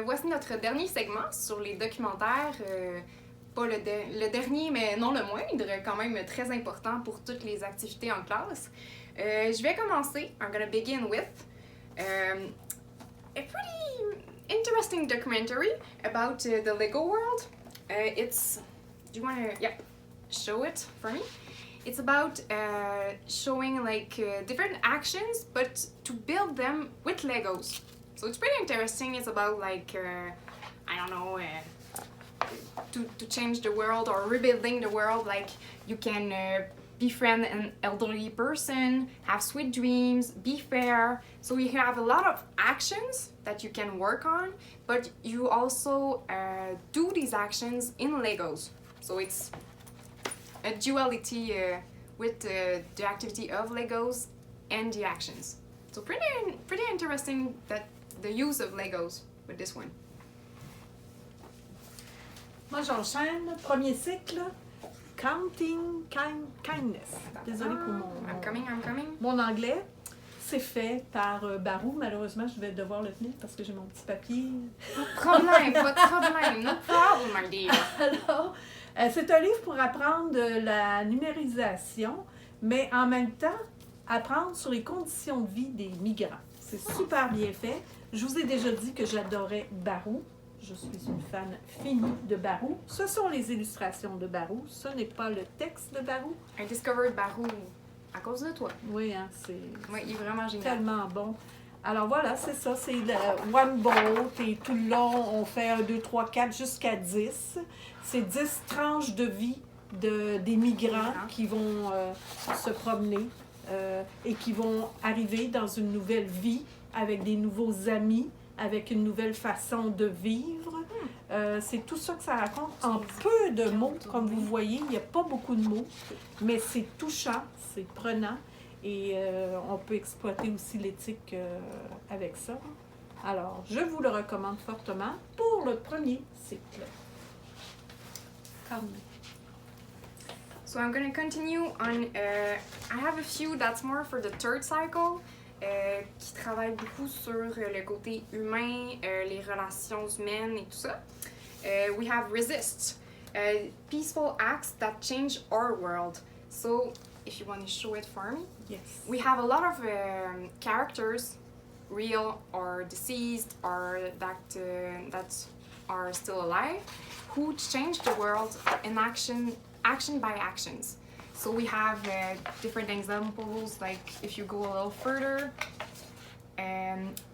Voici notre dernier segment sur les documentaires. Pas le dernier, mais non le moindre, quand même très important pour toutes les activités en classe. Je vais commencer. I'm gonna begin with a pretty interesting documentary about the Lego world. Do you want to, show it for me? It's about showing different actions, but to build them with Legos. So it's pretty interesting. It's about to change the world or rebuilding the world. Like you can befriend an elderly person, have sweet dreams, be fair. So you have a lot of actions that you can work on, but you also do these actions in Legos. So it's a duality with the activity of Legos and the actions. So pretty interesting that the use of Legos with this one. Moi, j'enchaîne. Premier cycle, Counting Kindness. Désolée pour mon anglais. C'est fait par Barou. Malheureusement, je vais devoir le tenir parce que j'ai mon petit papier. No problem, no problem, my dear. Alors, c'est un livre pour apprendre de la numérisation, mais en même temps, apprendre sur les conditions de vie des migrants. C'est super bien fait. Je vous ai déjà dit que j'adorais Barou. Je suis une fan finie de Barou. Ce sont les illustrations de Barou. Ce n'est pas le texte de Barou. I discovered Barou à cause de toi. Oui, hein, c'est il est vraiment génial. Tellement bon. Alors voilà, c'est ça. C'est le one boat et tout le long, on fait 1, 2, 3, 4 jusqu'à 10. C'est 10 tranches de vie des migrants qui vont se promener et qui vont arriver dans une nouvelle vie avec des nouveaux amis, avec une nouvelle façon de vivre. C'est tout ça que ça raconte en peu de mots. Comme vous voyez, il n'y a pas beaucoup de mots, mais c'est touchant, c'est prenant et on peut exploiter aussi l'éthique avec ça. Alors, je vous le recommande fortement pour le premier cycle. So I'm going to continue on, I have a few that's more for the third cycle, qui travaille beaucoup sur le côté humain, les relations humaines et tout ça. We have Resist, peaceful acts that change our world. So if you want to show it for me. Yes. We have a lot of characters, real or deceased, or that are still alive, who change the world in action by actions. So we have different examples, like if you go a little further,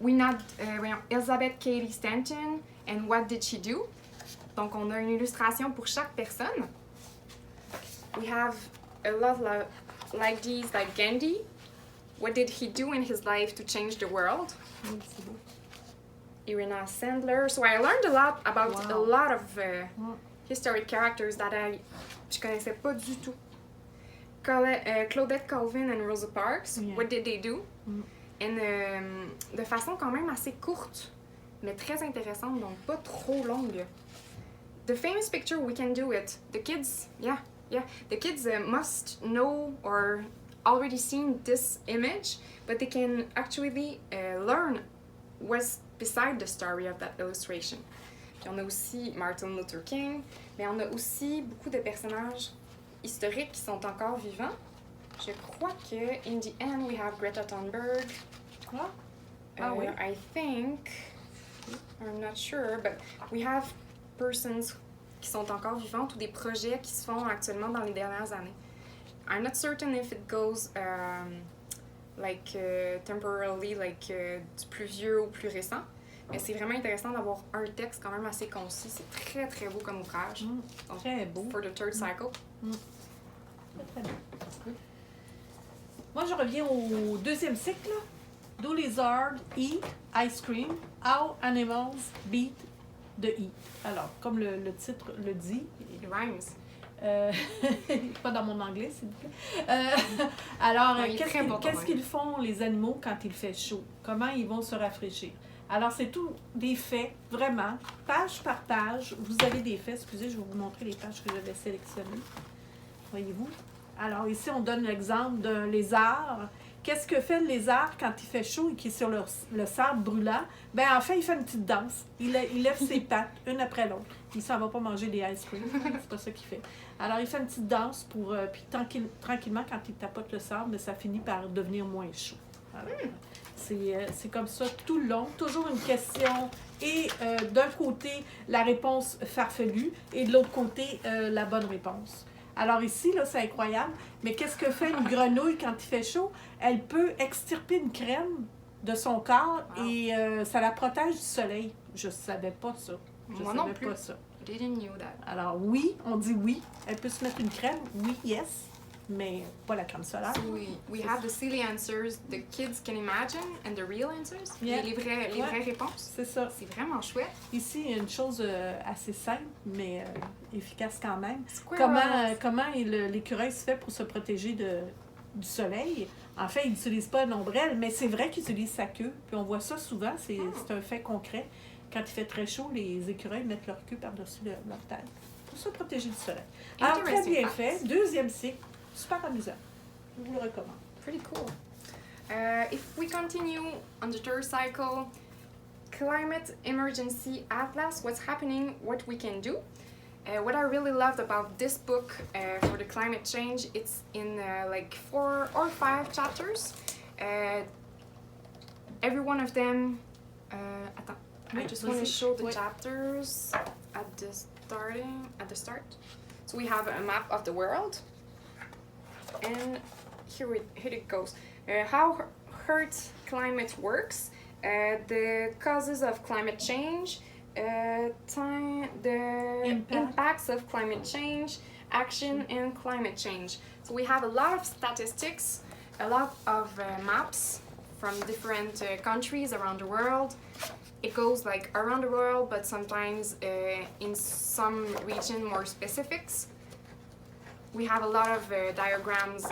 we have Elizabeth Cady Stanton, and what did she do? Donc on a une illustration pour chaque personne. We have a lot like these, like Gandhi. What did he do in his life to change the world? Irina Sandler. So I learned a lot about a lot of historic characters that je connaissais pas du tout. Claudette Colvin and Rosa Parks. Yeah. What did they do? And de façon quand même assez courte, mais très intéressante, donc pas trop longue. The famous picture, we can do it. The kids, the kids must know or already seen this image, but they can actually learn what's beside the story of that illustration. Puis on a aussi Martin Luther King, mais on a aussi beaucoup de personnages historiques qui sont encore vivants. Je crois que in the end we have Greta Thunberg. Oui. I think, I'm not sure, but we have persons qui sont encore vivantes ou des projets qui se font actuellement dans les dernières années. I'm not certain if it goes temporarily, du plus vieux au plus récent. Mais c'est vraiment intéressant d'avoir un texte quand même assez concis. C'est très, très beau comme ouvrage. Donc, très beau. For the third cycle. Très beau. Moi, je reviens au deuxième cycle. Do lizards eat ice cream? How animals beat the heat. Alors, comme le titre le dit. It rhymes. Pas dans mon anglais, s'il vous plaît. Alors, qu'est-ce qu'ils font, les animaux, quand il fait chaud? Comment ils vont se rafraîchir? Alors, c'est tout des faits, vraiment, page par page. Vous avez des faits. Excusez, je vais vous montrer les pages que j'avais sélectionnées. Voyez-vous? Alors, ici, on donne l'exemple d'un lézard qu'est-ce que fait le lézard quand il fait chaud et qu'il est sur le sable brûlant? Ben en fait, il fait une petite danse. Il lève ses pattes, une après l'autre. Il s'en va pas manger des ice cream. C'est pas ça qu'il fait. Alors, il fait une petite danse pour... puis tranquillement, quand il tapote le sable, ben, ça finit par devenir moins chaud. Alors, c'est comme ça tout le long. Toujours une question. Et d'un côté, la réponse farfelue et de l'autre côté, la bonne réponse. Alors ici, là, c'est incroyable. Mais qu'est-ce que fait une grenouille quand il fait chaud? Elle peut extirper une crème de son corps et ça la protège du soleil. Je savais pas ça. Moi non plus. Pas ça. Didn't know that. Alors oui, on dit oui. Elle peut se mettre une crème. Oui, yes. Mais pas la crème solaire. So we have the silly answers the kids can imagine and the real answers. Yeah. Les vraies réponses. C'est ça. C'est vraiment chouette. Ici, il y a une chose assez simple, mais efficace quand même. Squirrels. Comment l'écureuil se fait pour se protéger du soleil? En fait, il n'utilise pas une ombrelle, mais c'est vrai qu'il utilise sa queue. Puis on voit ça souvent, c'est un fait concret. Quand il fait très chaud, les écureuils mettent leur queue par-dessus leur tête pour se protéger du soleil. Alors, très bien fait. Deuxième cycle. Super amusant. Je vous le recommande. Pretty cool. If we continue on the third cycle, climate emergency atlas, what's happening, what we can do. What I really loved about this book for the climate change, it's in like 4 or 5 chapters. Every one of them, I just want to show the chapters at the start. So we have a map of the world. And here it goes. How Earth climate works, the causes of climate change, the impacts of climate change, action and climate change. So we have a lot of statistics, a lot of maps from different countries around the world. It goes like around the world, but sometimes in some region more specifics. We have a lot of diagrams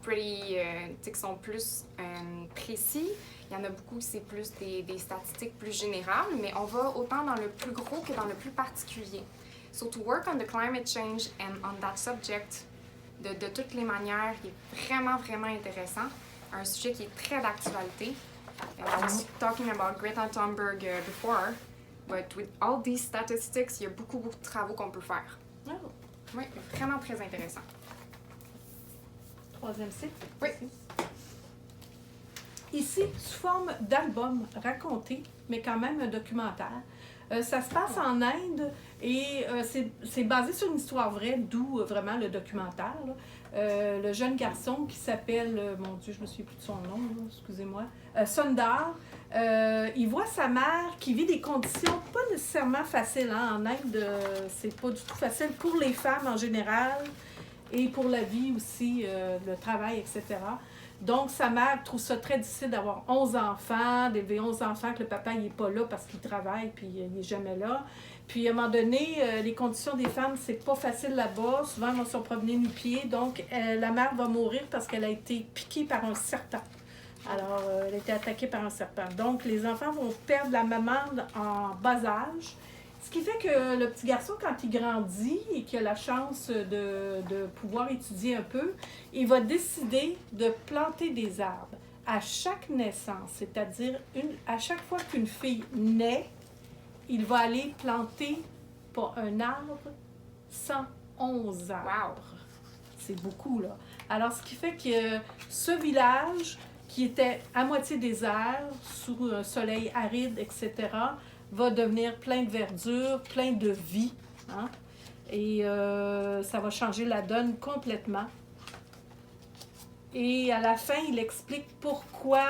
qui sont plus précis. Il y en a beaucoup, c'est plus des statistiques plus générales, mais on va autant dans le plus gros que dans le plus particulier. So to work on the climate change and on that subject, de toutes les manières, il est vraiment, vraiment intéressant. Un sujet qui est très d'actualité. I was talking about Greta Thunberg before, but with all these statistics, il y a beaucoup, beaucoup de travaux qu'on peut faire. Oh. Oui, vraiment très intéressant. Troisième cycle. Oui. Ici, sous forme d'album raconté, mais quand même un documentaire. Ça se passe en Inde et c'est basé sur une histoire vraie, d'où vraiment le documentaire. Le jeune garçon qui s'appelle, mon Dieu, je me souviens plus de son nom, excusez-moi, Sundar. Il voit sa mère qui vit des conditions pas nécessairement faciles. En Inde, c'est pas du tout facile pour les femmes en général et pour la vie aussi, le travail, etc. Donc, sa mère trouve ça très difficile d'avoir 11 enfants, d'élever 11 enfants, que le papa n'est pas là parce qu'il travaille puis il n'est jamais là. Puis, à un moment donné, les conditions des femmes, c'est pas facile là-bas. Souvent, elles vont se promener nu-pieds. Donc, la mère va mourir parce qu'elle a été piquée par un serpent. Alors, elle a été attaquée par un serpent. Donc, les enfants vont perdre la maman en bas âge. Ce qui fait que le petit garçon, quand il grandit et qu'il a la chance de pouvoir étudier un peu, il va décider de planter des arbres. À chaque naissance, c'est-à-dire à chaque fois qu'une fille naît, il va aller planter, pas un arbre, 111 arbres. Wow. C'est beaucoup, là. Alors, ce qui fait que ce village, qui était à moitié désert, sous un soleil aride, etc., va devenir plein de verdure, plein de vie. Hein? Et ça va changer la donne complètement. Et à la fin, il explique pourquoi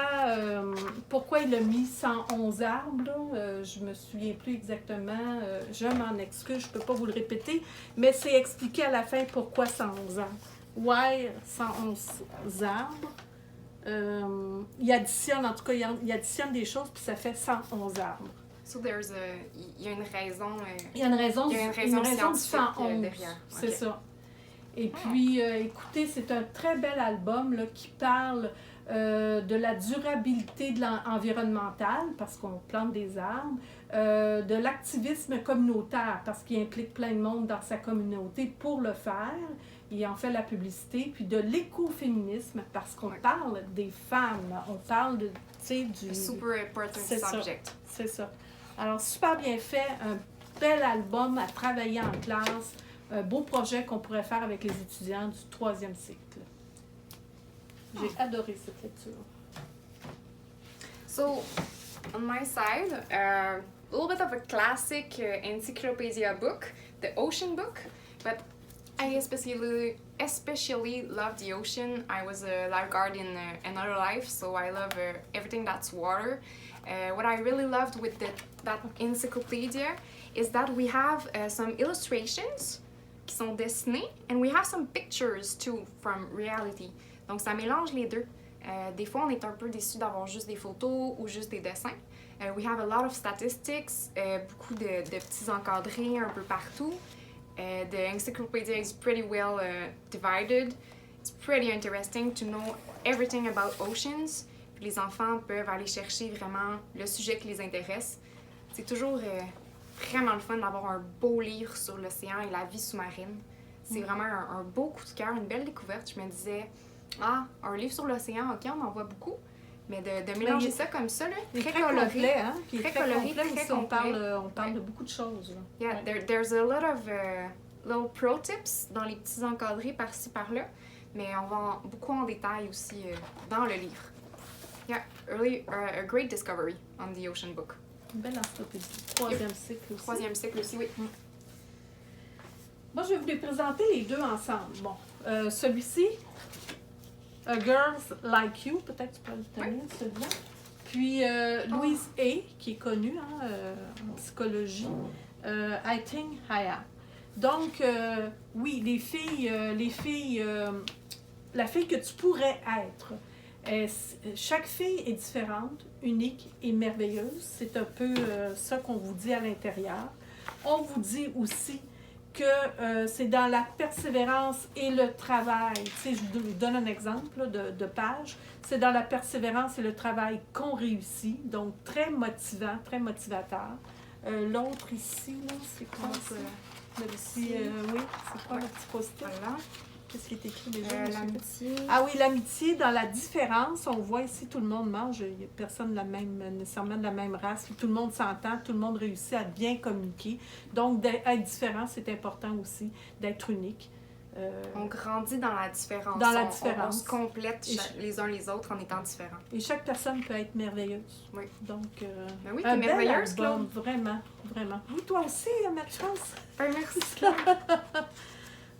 il a mis 111 arbres. Je me souviens plus exactement. Je m'en excuse, je ne peux pas vous le répéter. Mais c'est expliqué à la fin pourquoi 111 arbres. Why 111 arbres. Il additionne, en tout cas, il additionne des choses, puis ça fait 111 arbres. So il y a une raison. Il y a une raison, scientifique du 111. derrière. C'est Okay. ça. Et puis, écoutez, c'est un très bel album là, qui parle de la durabilité environnementale, parce qu'on plante des arbres, de l'activisme communautaire, parce qu'il implique plein de monde dans sa communauté pour le faire, il en fait la publicité, puis de l'écoféminisme, parce qu'on Ouais. parle des femmes, on parle de, tu sais, A super important C'est ça. subject. C'est ça. Alors, super bien fait, un bel album à travailler en classe, un beau projet qu'on pourrait faire avec les étudiants du 3e cycle. J'ai adoré cette lecture. So, on my side, a little bit of a classic encyclopedia book, the Ocean book, but I especially love the ocean. I was a lifeguard in another life, so I love everything that's water. What I really loved with that encyclopedia is that we have some illustrations qui sont dessinées, and we have some pictures too from reality. Donc ça mélange les deux. Des fois, on est un peu déçu d'avoir juste des photos ou juste des dessins. We have a lot of statistics, beaucoup de petits encadrés un peu partout. The encyclopedia is pretty well divided. It's pretty interesting to know everything about oceans. Puis les enfants peuvent aller chercher vraiment le sujet qui les intéresse. C'est toujours vraiment le fun d'avoir un beau livre sur l'océan et la vie sous-marine. C'est vraiment un beau coup de cœur, une belle découverte. Je me disais, un livre sur l'océan, ok, on en voit beaucoup. Mais de mélanger ça comme ça, là, Il est très très coloré. complet, hein? Puis il est Très très coloré, complet très aussi, on complet. parle de beaucoup de choses. Là. Yeah, Ouais. there's a lot of little pro tips dans les petits encadrés par-ci par-là, mais on va beaucoup en détail aussi dans le livre. Yeah, a great discovery on the ocean book. Une belle encyclopédie. 3e cycle aussi. 3e cycle aussi, oui. Moi, je vais vous les présenter les deux ensemble. Bon, celui-ci, A Girls Like You, peut-être tu peux le tenir, celui-là. Puis Louise A, qui est connue en psychologie, I Think I Am. Donc, oui, les filles, la fille que tu pourrais être. Chaque fille est différente, unique et merveilleuse. C'est un peu ça qu'on vous dit à l'intérieur. On vous dit aussi que c'est dans la persévérance et le travail. Tu sais, je vous donne un exemple là, de page. C'est dans la persévérance et le travail qu'on réussit. Donc, très motivant, très motivateur. L'autre ici, là, c'est quoi ça? Le petit, oui, c'est quoi le petit post-it? Voilà. Qu'est-ce qui est écrit déjà? L'amitié. Ah oui, l'amitié, dans la différence, on voit ici, tout le monde mange, il n'y a personne nécessairement de la même race, tout le monde s'entend, tout le monde réussit à bien communiquer. Donc, d'être différent, c'est important aussi, d'être unique. On grandit dans la différence. Dans la On différence. se complète les uns les autres en étant différents. Et chaque personne peut être merveilleuse. Oui. Donc, Ben oui, un t'es bel merveilleuse, album, Claude. vraiment, vraiment. Oui, toi aussi, Mathias. Ben merci, Claude.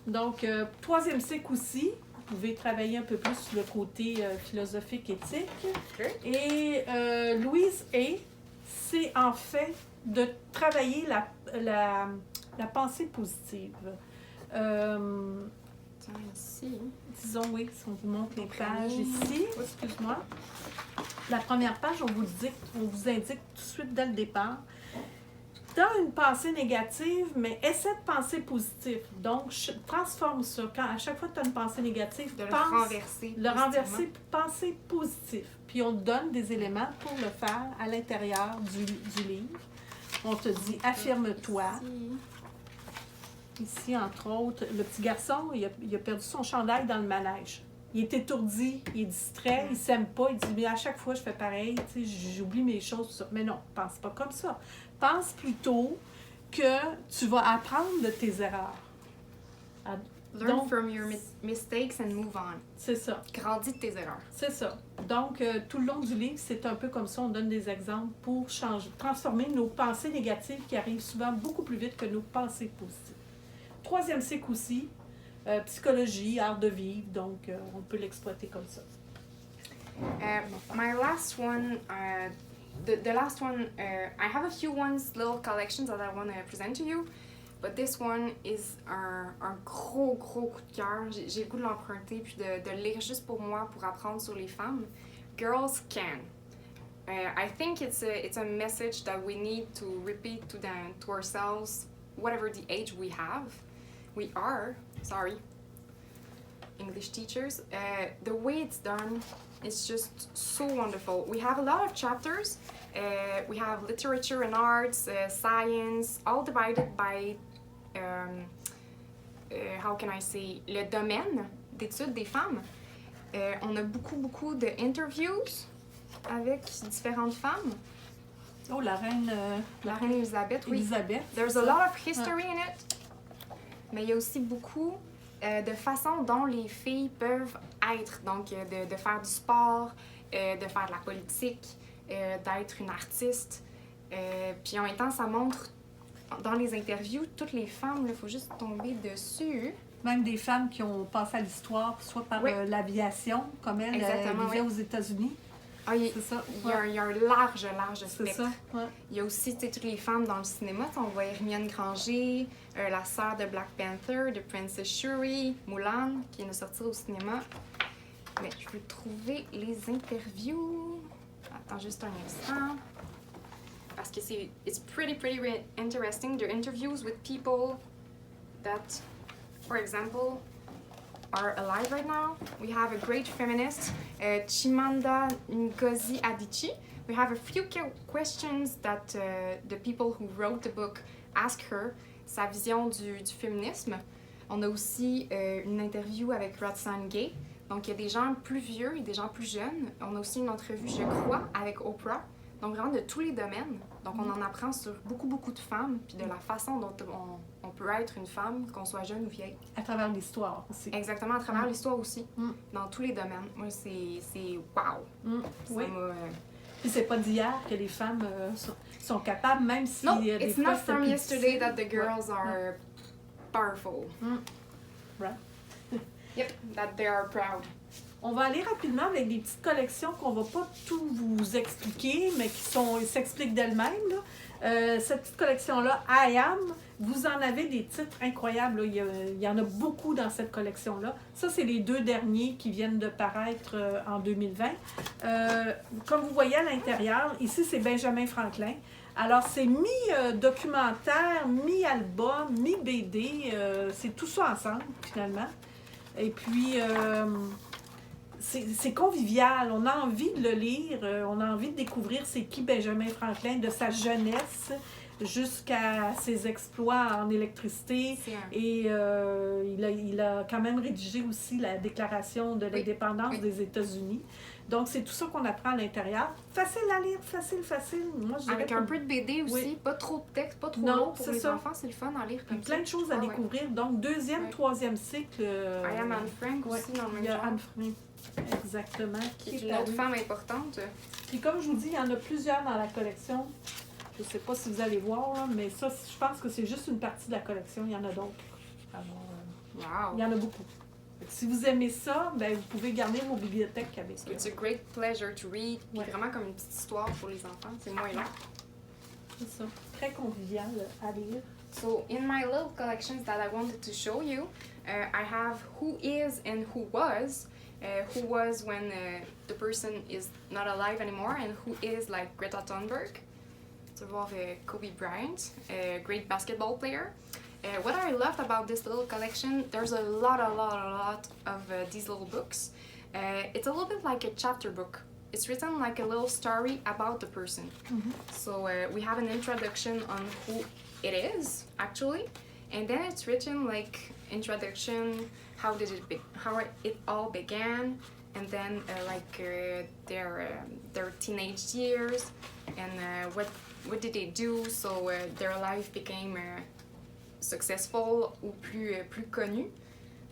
Donc, 3e cycle aussi, vous pouvez travailler un peu plus sur le côté philosophique, éthique. Okay. Et Louise A, c'est en fait de travailler la pensée positive. Tiens, ici. Disons, oui, si on vous montre les Donc, pages oui. ici, excuse-moi. La première page, on vous indique tout de suite dès le départ. Dans une pensée négative, mais essaie de penser positif. Donc, transforme ça. À chaque fois que tu as une pensée négative, De le pense, renverser. le renverser, penser positif. Puis on te donne des éléments pour le faire à l'intérieur du livre. On te dit affirme-toi. Ici, entre autres, le petit garçon, il a perdu son chandail dans le manège. Il est étourdi, il est distrait, il s'aime pas. Il dit, mais à chaque fois, je fais pareil, tu sais, j'oublie mes choses. Tout ça. Mais non, pense pas comme ça. Pense plutôt que tu vas apprendre de tes erreurs. Learn Donc, from your mistakes and move on. C'est ça. Grandis de tes erreurs. C'est ça. Donc, tout le long du livre, c'est un peu comme ça. On donne des exemples pour transformer nos pensées négatives qui arrivent souvent beaucoup plus vite que nos pensées positives. 3e cycle aussi, psychologie, art de vivre. Donc, on peut l'exploiter comme ça. My last one, the last one, I have a few ones, little collections that I want to present to you. But this one is un gros coup de cœur. J'ai le goût de l'emprunter puis de le lire juste pour moi, pour apprendre sur les femmes. Girls Can. I think it's a message that we need to repeat to ourselves, whatever the age we are, English teachers. The way it's done is just so wonderful. We have a lot of chapters. We have literature and arts, science, all divided by how can I say, le domaine d'études des femmes. On a beaucoup de interviews avec différentes femmes. Oh, la reine Elisabeth, oui. Elisabeth. There's a lot of history in it. Mais il y a aussi beaucoup de façons dont les filles peuvent être. Donc, de faire du sport, de faire de la politique, d'être une artiste. Puis en même temps, ça montre dans les interviews, toutes les femmes, il faut juste tomber dessus. Même des femmes qui ont passé à l'histoire, soit par l'aviation, comme elle vivait aux États-Unis. Ah, c'est ça. Il y a un large c'est spectre. Ça. Ouais. Il y a aussi toutes les femmes dans le cinéma. On voit Hermione Granger, la sœur de Black Panther, de Princess Shuri, Mulan, qui vient de sortir au cinéma. Mais je vais trouver les interviews. Attends juste un instant. Parce que it's pretty interesting. They're interviews with people that, for example, are alive right now. We have a great feminist, Chimamanda Ngozi Adichie. We have a few questions that the people who wrote the book ask her, sa vision du féminisme. On a aussi une interview avec Roxane Gay. Donc, il y a des gens plus vieux et des gens plus jeunes. On a aussi une entrevue, je crois, avec Oprah. Donc, vraiment de tous les domaines. Donc, on en apprend sur beaucoup de femmes, puis de la façon dont on peut être une femme, qu'on soit jeune ou vieille. À travers l'histoire aussi. Exactement, à travers l'histoire aussi, dans tous les domaines. Moi, c'est wow! Oui. Puis c'est pas d'hier que les femmes sont capables, même si... No, des it's fois, not from yesterday that the girls are powerful. Right. Yep, that they are proud. On va aller rapidement avec des petites collections qu'on va pas tout vous expliquer, mais qui s'expliquent d'elles-mêmes. Cette petite collection-là, I Am, vous en avez des titres incroyables. Il y en a beaucoup dans cette collection-là. Ça, c'est les 2 derniers qui viennent de paraître en 2020. Comme vous voyez à l'intérieur, ici, c'est Benjamin Franklin. Alors, c'est mi-documentaire, mi-album, mi-BD. C'est tout ça ensemble, finalement. Et puis... c'est convivial, on a envie de le lire, on a envie de découvrir c'est qui Benjamin Franklin, de sa jeunesse jusqu'à ses exploits en électricité. Et il a quand même rédigé aussi la déclaration de l'indépendance des États-Unis. Donc, c'est tout ça qu'on apprend à l'intérieur. Facile à lire, facile. Moi, je avec un peu de BD aussi, pas trop de texte, pas trop long pour les enfants, c'est le fun à lire comme ça. Plein de choses à découvrir. Donc, 2e, 3e cycle. I Am Anne Frank aussi dans le même il y a genre. Anne Frank. Exactement. Qui est une autre femme importante. Puis comme je vous dis, il y en a plusieurs dans la collection. Je ne sais pas si vous allez voir, là, mais ça, je pense que c'est juste une partie de la collection. Il y en a d'autres. Alors, il y en a beaucoup. Si vous aimez ça, ben, vous pouvez garder vos bibliothèques avec. It's a great pleasure to read. Puis vraiment comme une petite histoire pour les enfants. C'est moins long. C'est ça. Très convivial à lire. So in my little collections that I wanted to show you, I have who is and who was. Who was when the person is not alive anymore, and who is like Greta Thunberg. To voir Kobe Bryant, a great basketball player. What I loved about this little collection, there's a lot of these little books. It's a little bit like a chapter book. It's written like a little story about the person. So we have an introduction on who it is, actually, and then it's written like introduction, how it all began, and then their teenage years, and what did they do so their life became successful ou plus connu.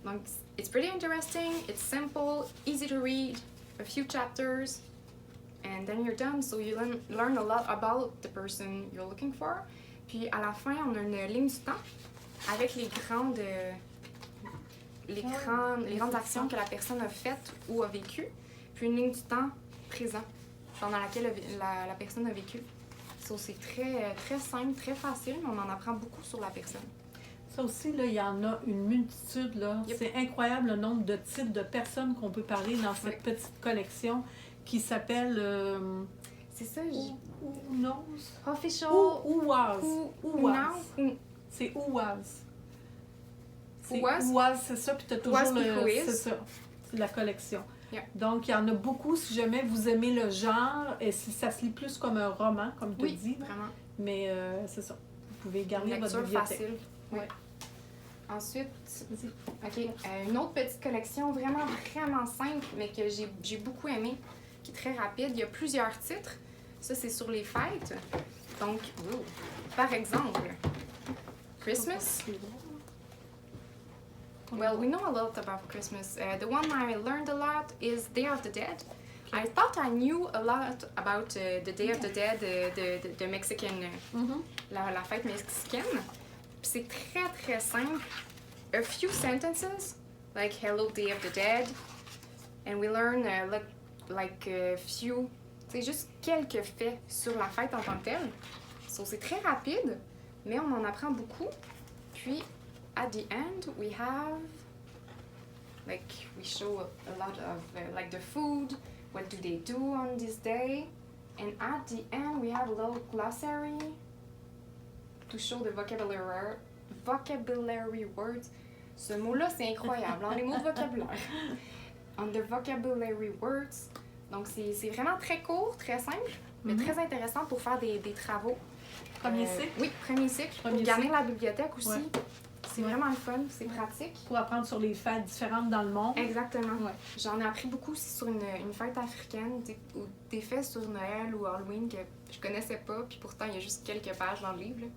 Donc it's pretty interesting, it's simple, easy to read, a few chapters, and then you're done. So you learn a lot about the person you're looking for. Puis à la fin, on a une ligne du temps avec les grandes actions que la personne a faites ou a vécues, puis une ligne du temps présent pendant laquelle la personne a vécu. So, c'est très simple, très facile, mais on en apprend beaucoup sur la personne. Ça aussi, là, il y en a une multitude. Là. Yep. C'est incroyable le nombre de types de personnes qu'on peut parler dans cette petite collection qui s'appelle... c'est ça, Who knows? Official. Who was. Who now? C'est Who was. Who was? Who was, c'est ça, puis t'as toujours Who is. C'est ça, c'est la collection. Yeah. Donc, il y en a beaucoup si jamais vous aimez le genre, et si ça se lit plus comme un roman, comme tu dis. Vraiment. Mais c'est ça. Vous pouvez garder votre lecture bibliothèque. facile. Ouais. Ensuite, Vas-y. OK, une autre petite collection vraiment, vraiment simple, mais que j'ai beaucoup aimé, qui est très rapide. Il y a plusieurs titres. Ça, c'est sur les fêtes. Donc, par exemple, Christmas. Well, we know a lot about Christmas. The one I learned a lot is Day of the Dead. I thought I knew a lot about the Day of the Dead, the Mexican, la fête mexicaine. Puis c'est très, très simple. A few sentences, like Hello Day of the Dead. And we learn like a few, c'est juste quelques faits sur la fête en tant que telle. So, c'est très rapide, mais on en apprend beaucoup. Puis, at the end, we have, like, we show a lot of, like, the food, what do they do on this day. And at the end, we have a little glossary to show the vocabulary words. Ce mot-là, c'est incroyable, hein, les mots de vocabulaire. On the vocabulary words. Donc, c'est vraiment très court, très simple, mais très intéressant pour faire des travaux. Premier cycle? Oui, premier cycle. Pour garder la bibliothèque aussi. Ouais. C'est vraiment le fun, c'est pratique. Pour apprendre sur les fêtes différentes dans le monde. Exactement. Ouais. J'en ai appris beaucoup aussi sur une fête africaine, ou des faits sur Noël ou Halloween que je connaissais pas, puis pourtant il y a juste quelques pages dans le livre.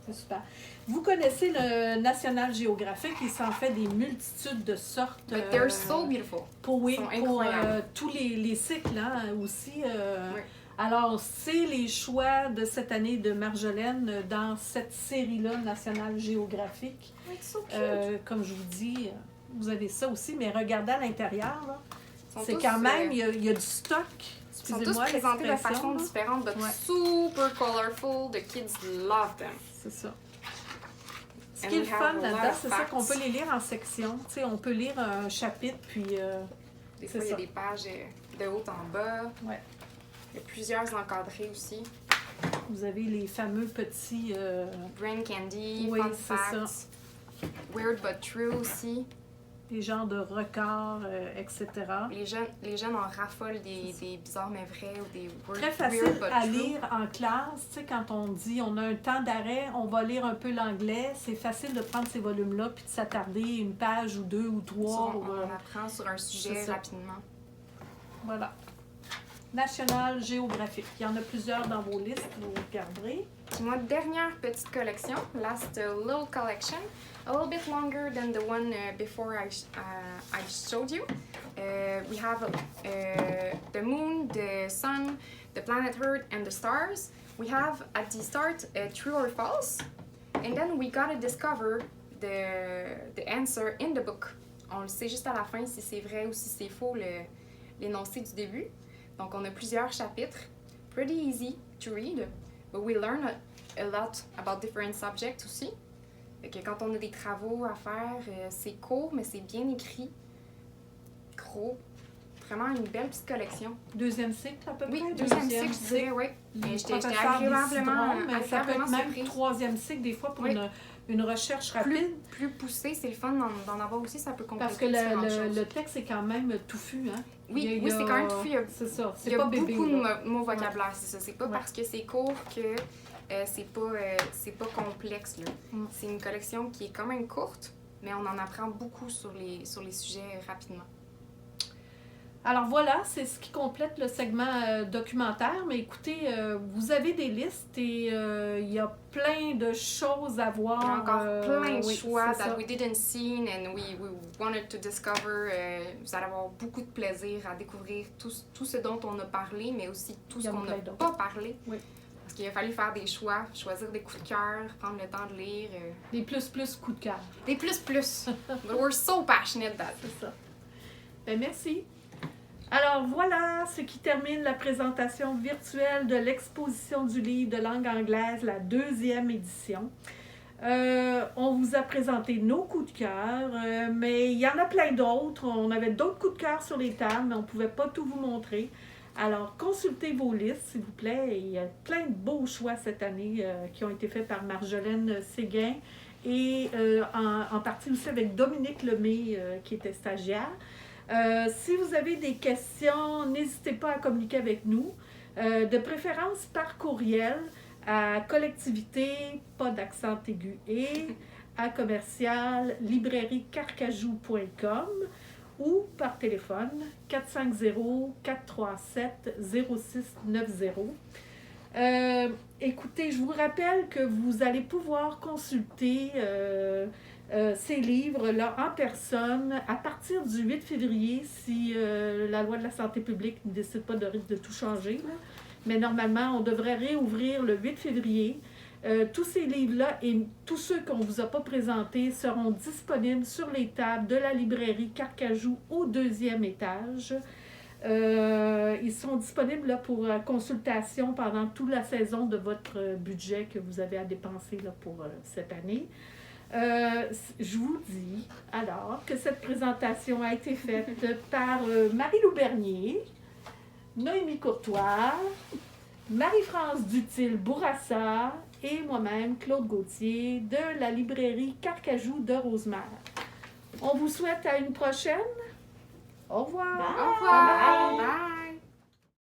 C'est super. Vous connaissez le National Geographic, il s'en fait des multitudes de sortes. But they're so beautiful. Pour incroyables. Tous les cycles hein, aussi. Oui. Alors, c'est les choix de cette année de Marjolaine dans cette série-là, National Geographic. It's so cute. Comme je vous dis, vous avez ça aussi, mais regardez à l'intérieur, là. C'est tous, quand même, il y a du stock. Ils sont tous présentés de façon différente, but super colorful. The kids love them. C'est ça. Ce qui est le fun là-dedans, c'est ça qu'on peut les lire en sections. Tu sais, on peut lire un chapitre, puis... des fois, il y a des pages de haut en bas. Ouais. Il y a plusieurs encadrés aussi. Vous avez les fameux petits... Brain Candy, oui, Fun Facts, ça. Weird but True aussi. Des genres de records, etc. Les jeunes en raffolent des bizarres mais vrais ou des très facile à lire en classe. Tu sais, quand on dit on a un temps d'arrêt, on va lire un peu l'anglais, c'est facile de prendre ces volumes-là puis de s'attarder une page ou deux ou trois. On apprend sur un sujet rapidement. Voilà. National Geographic. Il y en a plusieurs dans vos listes, vous regarderez. Puis moi, dernière petite collection, last little collection, a little bit longer than the one before I showed you. We have the moon, the sun, the planet Earth, and the stars. We have at the start true or false, and then we gotta discover the answer in the book. On le sait juste à la fin si c'est vrai ou si c'est faux l'énoncé du début. Donc, on a plusieurs chapitres. Pretty easy to read, but we learn a lot about different subjects aussi. Fait que quand on a des travaux à faire, c'est court, mais c'est bien écrit. Gros. Vraiment une belle petite collection. Deuxième cycle, à peu près? Oui, deuxième cycle, je dirais, oui. J'étais agréablement mais ça peut être même troisième cycle, des fois, pour une recherche rapide. Plus poussée, c'est le fun d'en avoir aussi, ça peut compléter parce que le texte est quand même touffu, hein? Oui, c'est quand même touffu. C'est ça, c'est pas bébé. Il y a beaucoup de mots vocabulaire, c'est ça. C'est pas parce que c'est court que c'est pas complexe, là. C'est une collection qui est quand même courte, mais on en apprend beaucoup sur les sujets rapidement. Alors voilà, c'est ce qui complète le segment documentaire. Mais écoutez, vous avez des listes et il y a plein de choses à voir. Il y a encore plein de choix that we didn't see and we wanted to discover. Vous allez avoir beaucoup de plaisir à découvrir tout ce dont on a parlé, mais aussi tout ce qu'on n'a pas parlé. Oui. Parce qu'il a fallu faire des choix, choisir des coups de cœur, prendre le temps de lire. Des plus coups de cœur. Des plus. But we're so passionate that. C'est ça. Ben, merci. Alors voilà ce qui termine la présentation virtuelle de l'exposition du livre de langue anglaise, la 2e édition. On vous a présenté nos coups de cœur, mais il y en a plein d'autres. On avait d'autres coups de cœur sur les tables, mais on ne pouvait pas tout vous montrer. Alors, consultez vos listes, s'il vous plaît. Il y a plein de beaux choix cette année qui ont été faits par Marjolaine Séguin et en partie aussi avec Dominique Lemay, qui était stagiaire. Si vous avez des questions, n'hésitez pas à communiquer avec nous, de préférence par courriel à collectivité, pas d'accent aigu, et librairiecarcajou.com ou par téléphone 450-437-0690. Écoutez, je vous rappelle que vous allez pouvoir consulter ces livres-là en personne à partir du 8 février si la loi de la santé publique ne décide pas de tout changer. Là. Mais normalement, on devrait réouvrir le 8 février. Tous ces livres-là et tous ceux qu'on ne vous a pas présentés seront disponibles sur les tables de la librairie Carcajou au 2e étage. Ils seront disponibles là, pour consultation pendant toute la saison de votre budget que vous avez à dépenser là, pour cette année. Je vous dis alors que cette présentation a été faite par Marie-Lou Bernier, Noémie Courtois, Marie-France Dutil-Bourassa et moi-même, Claude Gauthier, de la librairie Carcajou de Rosemère. On vous souhaite à une prochaine. Au revoir. Au revoir. Bye.